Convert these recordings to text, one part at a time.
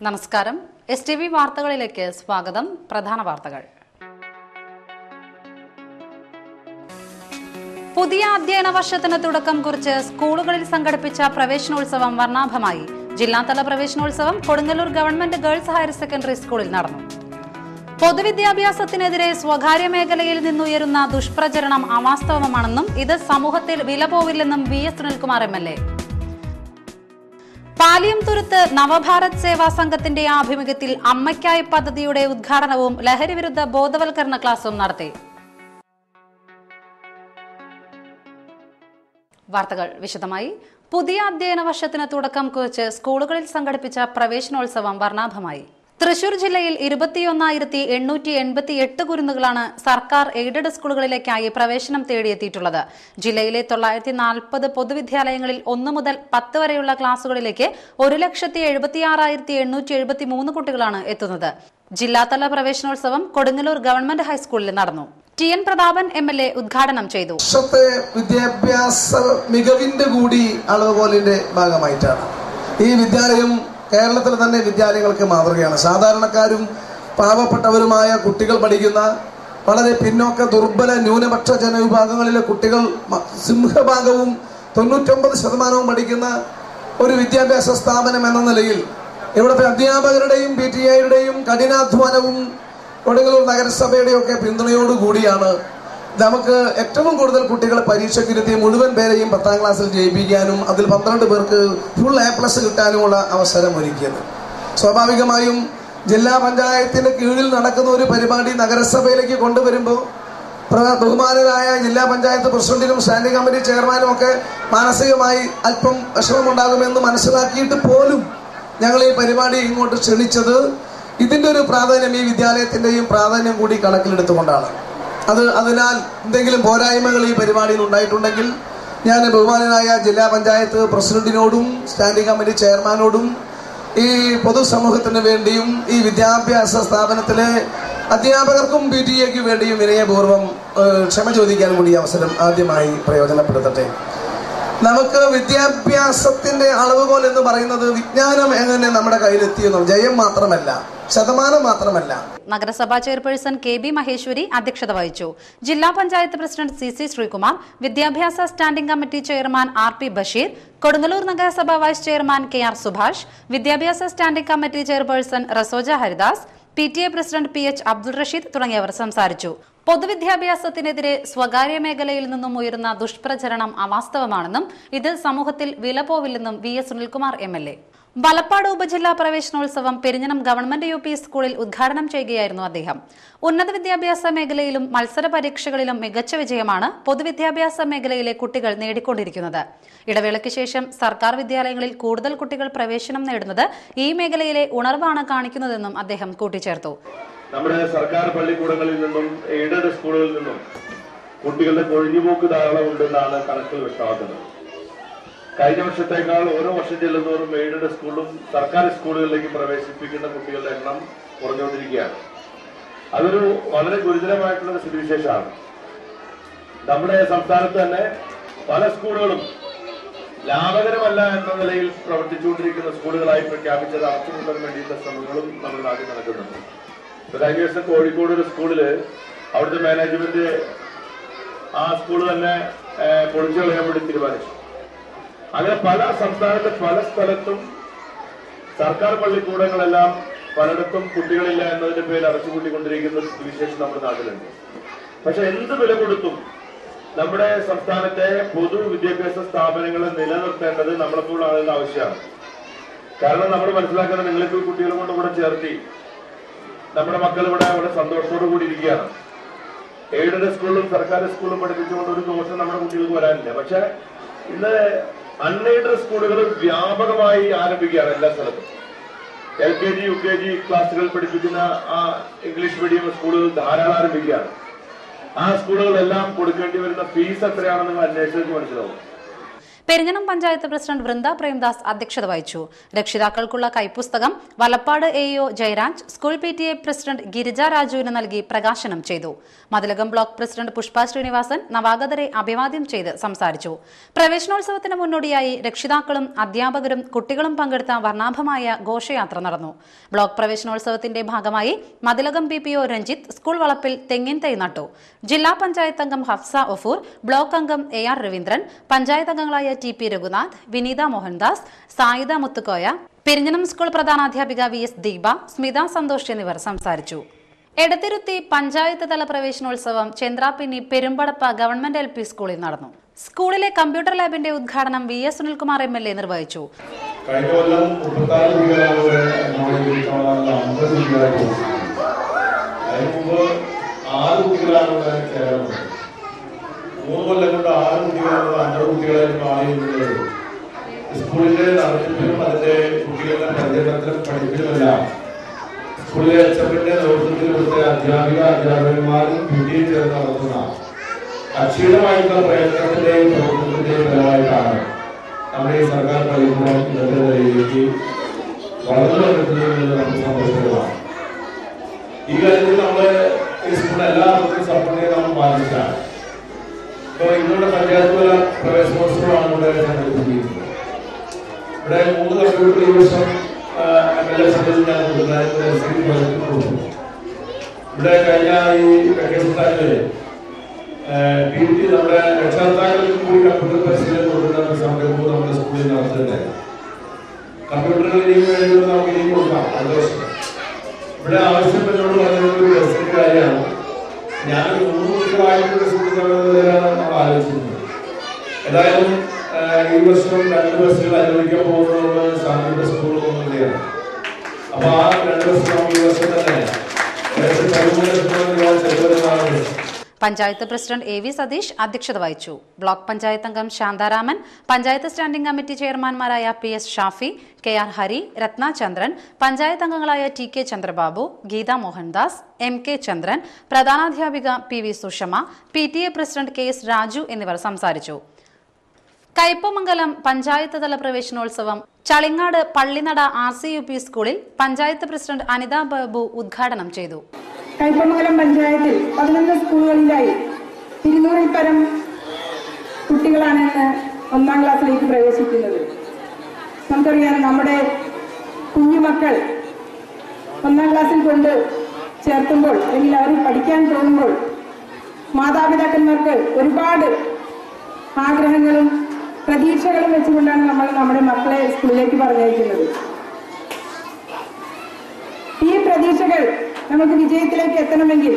നമസ്കാരം. STV വാർത്തകളിലേക്ക് സ്വാഗതം. പ്രധാന വാർത്തകൾ. പുതിയ അധ്യയന വർഷത്തിന് തുടക്കം കുറിച്ച് സ്കൂളുകളിൽ സംഘടിപ്പിച്ച പ്രവേശനോത്സവം വർണ്ണാഭമായി. ജില്ലാതല പ്രവേശനോത്സവം Kodungallur government girls higher secondary സ്കൂളിൽ നടന്നു. പൊതുവിദ്യാഭ്യാസത്തിനെതിരെ സ്വകാര്യ മേഖലയിൽ നിന്നുയരുന്ന ദുഷ്പ്രചരണം അവാസ്തവമാണെന്നും ഇത് സമൂഹത്തിൽ വില പോവില്ലെന്നും VS സുനിൽകുമാർ MLA. പാലിയംതുരുത്ത് നവഭാരത് സേവാ സംഘത്തിന്റെ ആഭിമുഖ്യത്തിൽ അമ്മയ്ക്കായി പദ്ധതിയുടെ ഉദ്ഘാടനവും ലഹരി വിരുദ്ധ ബോധവൽക്കരണ ക്ലാസും നടത്തി. വാർത്തകൾ വിശദമായി. പുതിയ അധ്യയന വർഷത്തിന് തുടക്കം കുറിച്ച് സ്കൂളുകളിൽ സംഘടിപ്പിച്ച പ്രവേശനോത്സവം വർണ്ണാഭമായി. തൃശൂർ ജില്ലയിൽ 21,888 കുരുന്നുകളാണ് സർക്കാർ എയ്ഡഡ് സ്കൂളുകളിലേക്കായി പ്രവേശനം തേടിയെത്തിയിട്ടുള്ളത്. ജില്ലയിലെ 940 പൊതുവിദ്യാലയങ്ങളിൽ 1 മുതൽ 10 വരെയുള്ള ക്ലാസുകളിലേക്ക് 1,76,873 കുട്ടികളാണ് എത്തുന്നത്. ജില്ലാതല പ്രവേശനോത്സവം കൊടുങ്ങല്ലൂർ ഗവൺമെന്റ് ഹൈസ്കൂളിൽ നടന്നു. TN പ്രതാപൻ MLA ഉദ്ഘാടനം ചെയ്തു. വിദ്യാഭ്യാസ മികവിന്റെ കൂടി അളവുകോലിന്റെ ഭാഗമായിട്ടാണ് ഈ വിദ്യാലയം കേരളത്തിൽ തന്നെ വിദ്യാലയങ്ങൾക്ക് മാതൃകയാണ്. സാധാരണക്കാരും പാവപ്പെട്ടവരുമായ കുട്ടികൾ പഠിക്കുന്ന വളരെ പിന്നോക്ക ദുർബല ന്യൂനപക്ഷ ജനവിഭാഗങ്ങളിലെ കുട്ടികൾ സിംഹഭാഗവും 99% പഠിക്കുന്ന ഒരു വിദ്യാഭ്യാസ സ്ഥാപനം എന്ന നിലയിൽ ഇവിടുത്തെ അധ്യാപകരുടെയും PTAയുടെയും കഠിനാധ്വാനവും കൊടുങ്ങല്ലൂർ നഗരസഭയുടെയും ഒക്കെ പിന്തുണയോടുകൂടിയാണ് നമുക്ക് ഏറ്റവും കൂടുതൽ കുട്ടികളെ പരീക്ഷയ്ക്കിരുത്തി മുഴുവൻ പേരെയും 10ാം ക്ലാസ്സിൽ ജയിപ്പിക്കാനും അതിൽ 12 പേർക്ക് ഫുൾ A+ കിട്ടാനുമുള്ള അവസരം ഒരുക്കിയത്. സ്വാഭാവികമായും ജില്ലാ പഞ്ചായത്തിന്റെ കീഴിൽ നടക്കുന്ന ഒരു പരിപാടി നഗരസഭയിലേക്ക് കൊണ്ടുവരുമ്പോൾ ബഹുമാനരായ ജില്ലാ പഞ്ചായത്ത് പ്രസിഡന്റിനും സ്റ്റാൻഡിംഗ് കമ്മിറ്റി ചെയർമാനും ഒക്കെ മാനസികമായി അല്പം വിഷമമുണ്ടാകുമെന്ന് മനസ്സിലാക്കിയിട്ട് പോലും ഞങ്ങൾ ഈ പരിപാടി ഇങ്ങോട്ട് ക്ഷണിച്ചത് ഇതിന്റെ ഒരു പ്രാധാന്യം, ഈ വിദ്യാലയത്തിന്റെയും പ്രാധാന്യം കൂടി കണക്കിലെടുത്തുകൊണ്ടാണ്. അതിനാൽ എന്തെങ്കിലും പോരായ്മകൾ ഈ പരിപാടിയിൽ ഉണ്ടായിട്ടുണ്ടെങ്കിൽ ഞാൻ ബഹുമാനനായ ജില്ലാ പഞ്ചായത്ത് പ്രസിഡന്റിനോടും സ്റ്റാൻഡിംഗ് കമ്മിറ്റി ചെയർമാനോടും ഈ പൊതുസമൂഹത്തിന് വേണ്ടിയും ഈ വിദ്യാഭ്യാസ സ്ഥാപനത്തിലെ അധ്യാപകർക്കും PTAയ്ക്ക് വേണ്ടിയും വിനയപൂർവ്വം ക്ഷമ ചോദിക്കാൻ കൂടി അവസരം ആദ്യമായി പ്രയോജനപ്പെടുത്തട്ടെ. നമുക്ക് വിദ്യാഭ്യാസത്തിന്റെ അളവുകോൽ എന്ന് പറയുന്നത് വിജ്ഞാനം എങ്ങനെ നമ്മുടെ കയ്യിലെത്തിയെന്നും ജയം മാത്രമല്ല, ശതമാനം മാത്രമല്ല. നഗരസഭാ ചെയർപേഴ്സൺ KB മഹേശ്വരി അധ്യക്ഷത വഹിച്ചു. ജില്ലാ പഞ്ചായത്ത് പ്രസിഡന്റ് CC ശ്രീകുമാർ, വിദ്യാഭ്യാസ standing committee chairman RP Basheer, Kodungallur നഗരസഭ വൈസ് ചെയർമാൻ KR സുഭാഷ്, വിദ്യാഭ്യാസ standing committee chairperson Rasoja Haridas, PTA president PH Abdul Rasheed തുടങ്ങിയവർ സംസാരിച്ചു. പൊതുവിദ്യാഭ്യാസത്തിനെതിരെ സ്വകാര്യ മേഖലയിൽ നിന്നും ഉയരുന്ന ദുഷ്പ്രചരണം അവാസ്തവമാണെന്നും ഇത് സമൂഹത്തിൽ വില പോവില്ലെന്നും VS സുനിൽകുമാർ MLA. വലപ്പാട് ഉപജില്ലാ പ്രവേശനോത്സവം പെരിഞ്ഞനം ഗവൺമെന്റ് UP സ്കൂളിൽ ഉദ്ഘാടനം ചെയ്യുകയായിരുന്നു അദ്ദേഹം. ഉന്നത വിദ്യാഭ്യാസ മേഖലയിലും മത്സര പരീക്ഷകളിലും മികച്ച വിജയമാണ് പൊതുവിദ്യാഭ്യാസ മേഖലയിലെ കുട്ടികൾ നേടിക്കൊണ്ടിരിക്കുന്നത്. ഇടവേളയ്ക്ക് ശേഷം സർക്കാർ വിദ്യാലയങ്ങളിൽ കൂടുതൽ കുട്ടികൾ പ്രവേശനം നേടുന്നത് ഈ മേഖലയിലെ ഉണർവാണ് കാണിക്കുന്നതെന്നും അദ്ദേഹം കൂട്ടിച്ചേർത്തു. നമ്മുടെ സർക്കാർ പള്ളിക്കൂടങ്ങളിൽ നിന്നും എയ്ഡഡ് സ്കൂളുകളിൽ നിന്നും കുട്ടികളുടെ കൊഴിഞ്ഞുപോക്ക് ധാരാളം ഉണ്ടെന്നാണ് കണക്കുകൾ വ്യക്തമാക്കുന്നത്. കഴിഞ്ഞ വർഷത്തേക്കാൾ ഓരോ വർഷം ചെല്ലുന്നവരും എയ്ഡഡ് സ്കൂളും സർക്കാർ സ്കൂളുകളിലേക്ക് പ്രവേശിപ്പിക്കുന്ന കുട്ടികളുടെ എണ്ണം കുറഞ്ഞുകൊണ്ടിരിക്കുകയാണ്. അതൊരു വളരെ ഗുരുതരമായിട്ടുള്ള സ്ഥിതിവിശേഷമാണ്. നമ്മുടെ സംസ്ഥാനത്ത് തന്നെ പല സ്കൂളുകളും ലാഭകരമല്ല എന്ന നിലയിൽ പ്രവർത്തിച്ചുകൊണ്ടിരിക്കുന്ന സ്കൂളുകളായി പ്രഖ്യാപിച്ചത് അടച്ചുപൂട്ടാൻ വേണ്ടിയിട്ടുള്ള ശ്രമങ്ങളും നമ്മുടെ നാട്ടിൽ നടക്കുന്നുണ്ട്. കഴിഞ്ഞ ദിവസം കോഴിക്കോട് ഒരു സ്കൂളില് അവിടുത്തെ മാനേജ്മെന്റ് ആ സ്കൂൾ തന്നെ പൊളിച്ചു കളയാൻ വേണ്ടി തീരുമാനിച്ചു. അങ്ങനെ പല സംസ്ഥാനത്തെ പല സ്ഥലത്തും സർക്കാർ പള്ളിക്കൂടങ്ങളെല്ലാം പലയിടത്തും കുട്ടികളില്ല എന്നതിന്റെ പേരിൽ അടച്ചുപൂട്ടിക്കൊണ്ടിരിക്കുന്ന വിശേഷം നമ്മുടെ നാട്ടിലുണ്ട്. പക്ഷെ എന്ത് വില കൊടുത്തും നമ്മുടെ സംസ്ഥാനത്തെ പൊതുവിദ്യാഭ്യാസ സ്ഥാപനങ്ങളെ നിലനിർത്തേണ്ടത് നമ്മളെപ്പോൾ ആളുകളുടെ ആവശ്യമാണ്. കാരണം നമ്മൾ മനസ്സിലാക്കുന്നത് നിങ്ങൾക്ക് കുട്ടികളെ കൊണ്ട് കൂടെ ചേർത്തി നമ്മുടെ മക്കൾ ഇവിടെ സന്തോഷത്തോടു കൂടി ഇരിക്കുകയാണ്. എയ്ഡഡ് സ്കൂളും സർക്കാർ സ്കൂളും പഠിപ്പിച്ചുകൊണ്ട് ഒരു ദോഷം നമ്മുടെ കുട്ടികൾക്ക് വരാനില്ല. പക്ഷെ ഇന്ന് അൺഎയ്ഡഡ് സ്കൂളുകൾ വ്യാപകമായി ആരംഭിക്കുകയാണ് എല്ലാ സ്ഥലത്തും. LKG UKG ക്ലാസുകൾ പഠിപ്പിക്കുന്ന ആ ഇംഗ്ലീഷ് മീഡിയം സ്കൂളുകൾ ധാരാളം ആരംഭിക്കുകയാണ്. ആ സ്കൂളുകളെല്ലാം കൊടുക്കേണ്ടി വരുന്ന ഫീസ് എത്രയാണെന്ന് നിങ്ങൾ അന്വേഷിച്ച് മനസ്സിലാവും. പെരിഞ്ഞനം പഞ്ചായത്ത് പ്രസിഡന്റ് വൃന്ദ പ്രേംദാസ് അധ്യക്ഷത വഹിച്ചു. രക്ഷിതാക്കൾക്കുള്ള കൈപ്പുസ്തകം Valappad AO Jayaraj, school PTA president Girija രാജുവിന് നൽകി പ്രകാശനം ചെയ്തു. മതിലകം ബ്ലോക്ക് പ്രസിഡന്റ് പുഷ്പ ശ്രീനിവാസൻ നവാഗതരെ അഭിവാദ്യം ചെയ്ത് സംസാരിച്ചു. പ്രവേശനോത്സവത്തിന് മുന്നോടിയായി രക്ഷിതാക്കളും അധ്യാപകരും കുട്ടികളും പങ്കെടുത്ത വർണ്ണാഭമായ ഘോഷയാത്ര നടന്നു. ബ്ലോക്ക് പ്രവേശനോത്സവത്തിന്റെ ഭാഗമായി മതിലകം PPO രഞ്ജിത്ത് സ്കൂൾ വളപ്പിൽ തെങ്ങിൻ തൈ നട്ടു. ജില്ലാ പഞ്ചായത്ത് അംഗം ഹഫ്സ ഒഫൂർ, ബ്ലോക്ക് അംഗം AR രവീന്ദ്രൻ, പഞ്ചായത്ത് അംഗങ്ങളായ TP രഘുനാഥ്, വിനീത മോഹൻദാസ്, സായിദ മുത്തുക്കോയ, പെരിഞ്ഞനം സ്കൂൾ പ്രധാനാധ്യാപിക VS ദീപ, സ്മിത സന്തോഷ് എന്നിവർ സംസാരിച്ചു. എടത്തിരുത്തി പഞ്ചായത്ത് തല പ്രവേശനോത്സവം ചന്ദ്രാപിന്നി പെരുമ്പടപ്പ ഗവൺമെന്റ് LP സ്കൂളിൽ നടന്നു. സ്കൂളിലെ കമ്പ്യൂട്ടർ ലാബിന്റെ ഉദ്ഘാടനം VS സുനിൽകുമാർ MLA നിർവഹിച്ചു. സ്കൂളിന്റെ നടത്തിപ്പിലും അതിന്റെ കുട്ടികളുടെ പരിചരണത്തിലും പഠിപ്പിലുമെല്ലാം സ്കൂളിലെ HMന്റെ നേതൃത്വത്തിൽ ഇവിടുത്തെ അധ്യാപകന്മാരും PTA ചേർന്ന് നടത്തുന്ന അക്ഷീണമായിട്ടുള്ള പ്രയത്നത്തിന്റെയും പ്രവർത്തനത്തിന്റെയും ഫലമായിട്ടാണ് നമ്മുടെ ഈ സർക്കാർ പള്ളിക്കൂടം ഇന്നത്തെ നിലയിലേക്ക് വളർന്നു വന്നിട്ടുള്ളത് നമുക്ക് സന്തോഷകരമാണ്. ഈ കാര്യത്തിൽ നമ്മള് ഈ സ്കൂളിലെ എല്ലാവർക്കും സപ്പോർട്ട് നമ്മൾ ബാധിച്ചാണ്. ഇപ്പോൾ ഇന്നത്തെ പഞ്ചായത്ത് തല പ്രവേശനോത്സവമാണ് ഇവിടെ സംഘടിപ്പിച്ചിരിക്കുന്നത്. ഇവിടെ 3 കമ്പ്യൂട്ടർ ഈ വർഷം MLA സഭയിൽ ഞാൻ കൊടുത്തു. ഇവിടെ കഴിഞ്ഞ ഈ വെക്കേഷൻ ടൈമില് നമ്മുടെ രക്ഷാകർത്താക്കൾക്ക് കൂടി കമ്പ്യൂട്ടർ പരിശീലനം കൊടുക്കുന്ന സംരംഭവും നമ്മുടെ സ്കൂളിൽ നടത്തുന്നുണ്ടായി. കമ്പ്യൂട്ടറുകൾ ഇനിയും വേണ്ടി നമുക്ക് ഇനിയും കൊടുക്കാം. സന്തോഷം. ഇവിടെ ആവശ്യപ്പെട്ടോട് പറഞ്ഞൊരു ബസ്സിന്റെ കാര്യമാണ്. ഞാൻ 3 കുട്ടികളായിട്ടുള്ള സ്കൂളിൽ നമ്മൾ ആലോചിച്ചിരുന്നത്. ഏതായാലും ഈ വർഷം 2 ബസ്സുകൾ അനുവദിക്കാൻ പോകുന്നത് സാമൂഹിക സ്കൂൾ പോകുന്നതാണ്. അപ്പൊ ആ 2 ബസ് നമുക്ക് ഈ വർഷം തന്നെ 13 ലക്ഷം രൂപ ചെലവരുന്നതാണ്. പഞ്ചായത്ത് പ്രസിഡന്റ് AV സതീഷ് അധ്യക്ഷത വഹിച്ചു. ബ്ലോക്ക് പഞ്ചായത്ത് അംഗം ശാന്താരാമൻ, പഞ്ചായത്ത് സ്റ്റാൻഡിംഗ് കമ്മിറ്റി ചെയർമാൻമാരായ PS ഷാഫി, KR ഹരി, രത്ന ചന്ദ്രൻ, പഞ്ചായത്ത് അംഗങ്ങളായ TK ചന്ദ്രബാബു, ഗീത മോഹൻദാസ്, MK ചന്ദ്രൻ, പ്രധാനാധ്യാപിക PV Sushama, PTA president KS Raju എന്നിവർ സംസാരിച്ചു. കയ്പമംഗലം പഞ്ചായത്ത് തല പ്രവേശനോത്സവം ചളിങ്ങാട് പള്ളിനട RCUP സ്കൂളിൽ പഞ്ചായത്ത് പ്രസിഡന്റ് അനിത ബാബു ഉദ്ഘാടനം ചെയ്തു. കയ്പമംഗലം പഞ്ചായത്തിൽ 11 സ്കൂളുകളിലായി 200-ൽ പരം കുട്ടികളാണ് ഇന്ന് 1-ാം ക്ലാസ്സിലേക്ക് പ്രവേശിക്കുന്നത്. നമുക്കറിയാം, നമ്മുടെ കുഞ്ഞുമക്കൾ 1-ാം ക്ലാസ്സിൽ കൊണ്ട് ചേർത്തുമ്പോൾ അല്ലെങ്കിൽ അവർ പഠിക്കാൻ പോകുമ്പോൾ മാതാപിതാക്കന്മാർക്ക് ഒരുപാട് ആഗ്രഹങ്ങളും പ്രതീക്ഷകളും വെച്ചുകൊണ്ടാണ് നമ്മൾ നമ്മുടെ മക്കളെ സ്കൂളിലേക്ക് പറഞ്ഞയക്കുന്നത്. ഈ പ്രതീക്ഷകൾ നമുക്ക് വിജയത്തിലേക്ക് എത്തണമെങ്കിൽ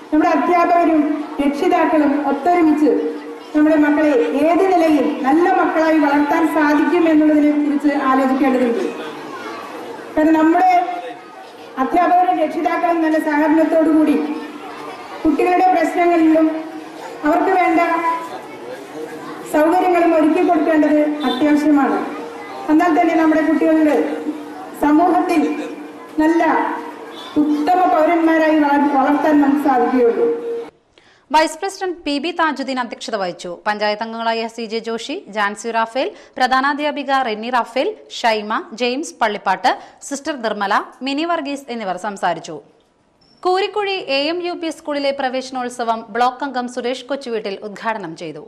നമ്മുടെ അധ്യാപകരും രക്ഷിതാക്കളും ഒത്തൊരുമിച്ച് നമ്മുടെ മക്കളെ ഏത് നിലയിൽ നല്ല മക്കളായി വളർത്താൻ സാധിക്കും എന്നുള്ളതിനെ കുറിച്ച് ആലോചിക്കേണ്ടതുണ്ട്. കാരണം നമ്മുടെ അധ്യാപകരും രക്ഷിതാക്കളും നല്ല സഹകരണത്തോടുകൂടി കുട്ടികളുടെ പ്രശ്നങ്ങളിലും അവർക്ക് വേണ്ട സൗകര്യങ്ങളും ഒരുക്കി കൊടുക്കേണ്ടത് അത്യാവശ്യമാണ്. എന്നാൽ തന്നെ നമ്മുടെ കുട്ടികളുടെ സമൂഹത്തിൽ നല്ല ഉത്തമ പൗരന്മാരായി വളർത്താൻ നമുക്ക് സാധിക്കുകയുള്ളൂ. വൈസ് പ്രസിഡന്റ് PB താജുദ്ദീൻ അധ്യക്ഷത വഹിച്ചു. പഞ്ചായത്ത് അംഗങ്ങളായ CJ ജോഷി, ജാൻസി റാഫേൽ, പ്രധാനാധ്യാപിക Renny Raphael, Shyma, James Pallippatt, sister Nirmala, Mini Varghese എന്നിവർ സംസാരിച്ചു. കൂരിക്കുഴി AMUP സ്കൂളിലെ പ്രവേശനോത്സവം ബ്ലോക്ക് അംഗം സുരേഷ് കൊച്ചുവീട്ടിൽ ഉദ്ഘാടനം ചെയ്തു.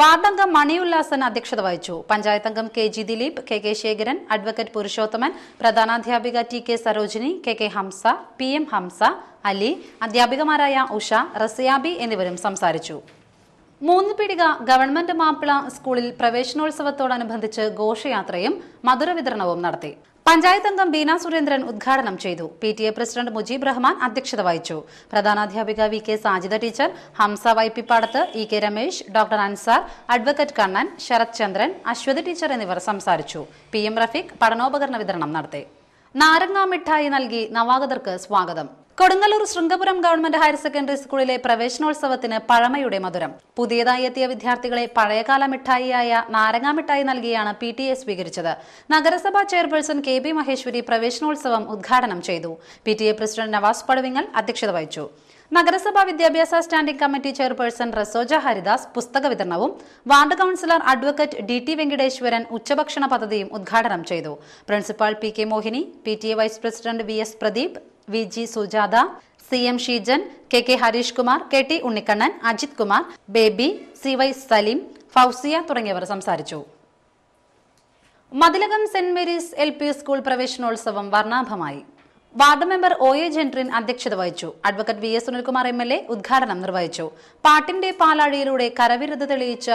വാർഡംഗം മണി ഉല്ലാസൻ അധ്യക്ഷത വഹിച്ചു. പഞ്ചായത്ത് അംഗം KG Dileep, KK Sekharan, advocate Purushothaman, പ്രധാനാധ്യാപിക TK Sarojini, KK Hamsa, PM Hamsa, Ali, അധ്യാപികമാരായ ഉഷ, റസിയാബി എന്നിവരും സംസാരിച്ചു. 3 പീടിക ഗവൺമെന്റ് മാപ്പിള സ്കൂളിൽ പ്രവേശനോത്സവത്തോടനുബന്ധിച്ച് ഘോഷയാത്രയും മധുര വിതരണവും നടത്തി. പഞ്ചായത്ത് അംഗം ബീന സുരേന്ദ്രൻ ഉദ്ഘാടനം ചെയ്തു. PTA പ്രസിഡന്റ് മുജീബ് റഹ്മാൻ അധ്യക്ഷത വഹിച്ചു. പ്രധാനാധ്യാപിക VK Sajida teacher, Hamsa Vaippippadath, EK Ramesh, doctor Ansar, advocate Kannan, Sarath Chandran, Aswathy teacher എന്നിവർ സംസാരിച്ചു. PM റഫീഖ് പഠനോപകരണ വിതരണം നടത്തി. നാരങ്ങ മിഠായി നൽകി നവാഗതർക്ക് സ്വാഗതം. Kodungallur Sringapuram government higher secondary സ്കൂളിലെ പ്രവേശനോത്സവത്തിന് പഴമയുടെ മധുരം. പുതിയതായി എത്തിയ വിദ്യാർത്ഥികളെ പഴയകാല മിഠായിയായ നാരങ്ങാ മിഠായി നൽകിയാണ് PTA സ്വീകരിച്ചത്. നഗരസഭാ ചെയർപേഴ്സൺ KB മഹേശ്വരി പ്രവേശനോത്സവം ഉദ്ഘാടനം ചെയ്തു. PTA പ്രസിഡന്റ് നവാസ് പടുവിങ്ങൽ അധ്യക്ഷത വഹിച്ചു. നഗരസഭാ വിദ്യാഭ്യാസ standing committee chairperson Rasoja Haridas പുസ്തക വിതരണവും ward councillor advocate DT Venkateswaran ഉച്ചഭക്ഷണ പദ്ധതിയും ഉദ്ഘാടനം ചെയ്തു. Principal PK Mohini, PTA vice president VS Pradeep, VG Sujatha, CM Sheejan, KK Harish Kumar, KT Unnikannan, Ajith Kumar, Baby, CY Saleem, Fousiya തുടങ്ങിയവർ സംസാരിച്ചു. Mathilakam saint Mary's LP school പ്രവേശനോത്സവം വർണ്ണാഭമായി. വാർഡ് മെമ്പർ OA ജെൻട്രിൻ അധ്യക്ഷത വഹിച്ചു. അഡ്വക്കേറ്റ് VS സുനിൽകുമാർ MLA ഉദ്ഘാടനം നിർവഹിച്ചു. പാട്ടിന്റെ പാലാഴിയിലൂടെ കരവിരുത് തെളിയിച്ച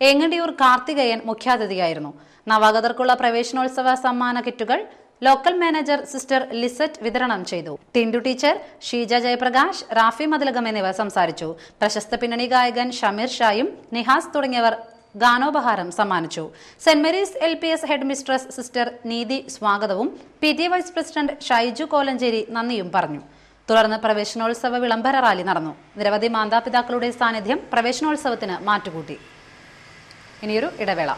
ഏങ്ങണ്ടിയൂർ കാർത്തികേയൻ മുഖ്യാതിഥിയായിരുന്നു. നവാഗതർക്കുള്ള പ്രവേശനോത്സവ സമ്മാന കിറ്റുകൾ ലോക്കൽ മാനേജർ സിസ്റ്റർ ലിസറ്റ് വിതരണം ചെയ്തു. ടിൻഡു ടീച്ചർ, ഷീജ ജയപ്രകാശ്, റാഫി മതിലകം എന്നിവർ സംസാരിച്ചു. പ്രശസ്ത പിന്നണി ഗായകൻ ഷമീർ ഷായും നിഹാസ് തുടങ്ങിയവർ ഗാനോപഹാരം സമ്മാനിച്ചു. Saint Mary's LPS head mistress sister Neethi സ്വാഗതവും PTA vice president Shaiju Kolenchery നന്ദിയും പറഞ്ഞു. തുടർന്ന് പ്രവേശനോത്സവ വിളംബര റാലി നടന്നു. നിരവധി മാതാപിതാക്കളുടെ സാന്നിധ്യം പ്രവേശനോത്സവത്തിന് മാറ്റുകൂട്ടി. ഇനിയൊരു ഇടവേള.